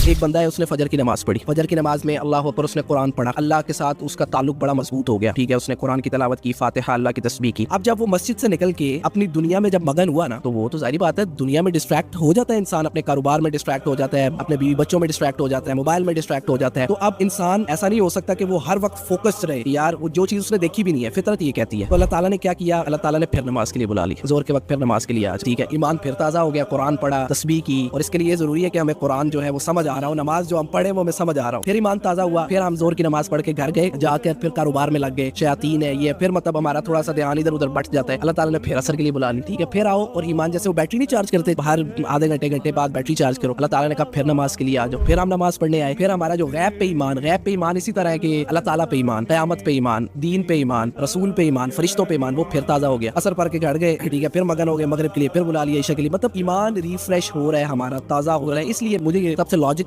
ایک بندہ ہے، اس نے فجر کی نماز پڑھی، فجر کی نماز میں اللہ اکبر اس نے قرآن پڑھا، اللہ کے ساتھ اس کا تعلق بڑا مضبوط ہو گیا، ٹھیک ہے، اس نے قرآن کی تلاوت کی، فاتحہ، اللہ کی تسبیح کی۔ اب جب وہ مسجد سے نکل کے اپنی دنیا میں جب مگن ہوا نا، تو وہ تو ظاہری بات ہے دنیا میں ڈسٹریکٹ ہو جاتا ہے انسان، اپنے کاروبار میں ڈسٹریکٹ ہو جاتا ہے، اپنے بیوی بچوں میں ڈسٹریکٹ ہو جاتا ہے، موبائل میں ڈسٹریکٹ ہو جاتا ہے۔ تو اب انسان ایسا نہیں ہو سکتا کہ وہ ہر وقت فوکس رہے، یار وہ جو چیز اس نے دیکھی بھی نہیں ہے، فطرت یہ کہتی ہے۔ تو اللہ تعالیٰ نے کیا کیا، اللہ تعالیٰ نے پھر نماز کے لیے بلا لی، زور کے وقت پھر نماز کے لیے آج، ٹھیک ہے، ایمان پھر تازہ ہو گیا، قرآن پڑھا، تسبیح کی، اور اس کے لیے ضروری ہے کہ ہمیں قرآن جو ہے وہ سمجھ آ رہا ہو، نماز جو ہم پڑھے وہ ہمیں سمجھ آ رہا ہو۔ پھر ایمان تازہ ہوا، پھر ہم زور کی نماز پڑھ کے گھر گئے، جا کر پھر کاروبار میں لگ گئے، شیاطین ہے یہ، پھر مطلب ہمارا تھوڑا سا دھیان ادھر ادھر بٹ جاتا ہے، اللہ تعالیٰ نے پھر عصر کے لیے بلا لی، ٹھیک ہے، پھر آؤ، اور ایمان جیسے وہ بیٹری نہیں چارج کرتے باہر آدھے گھنٹے بعد بیٹری چارج کرو، اللہ تعالیٰ نے کہا پھر نماز کے لیے آ جاؤ، پھر ہم نماز پڑھنے آئے۔ پھر ہمارا جو غیب پہ ایمان اسی طرح ہے کہ اللہ تعالیٰ پہ ایمان، قیامت پہ ایمان، دین پہ ایمان، رسول پہ ایمان، فرشتوں پہ ایمان، وہ پھر تازہ ہو گیا۔ عصر پڑھ کے گھر گئے، ٹھیک ہے، پھر مگن ہو گئے، مغرب کے لیے پھر بلا لیا، عشاء کے لیے، مطلب ایمان ریفریش ہو رہا ہے ہمارا، تازہ ہو رہا ہے۔ اس لیے مجھے یہ سب سے لاجک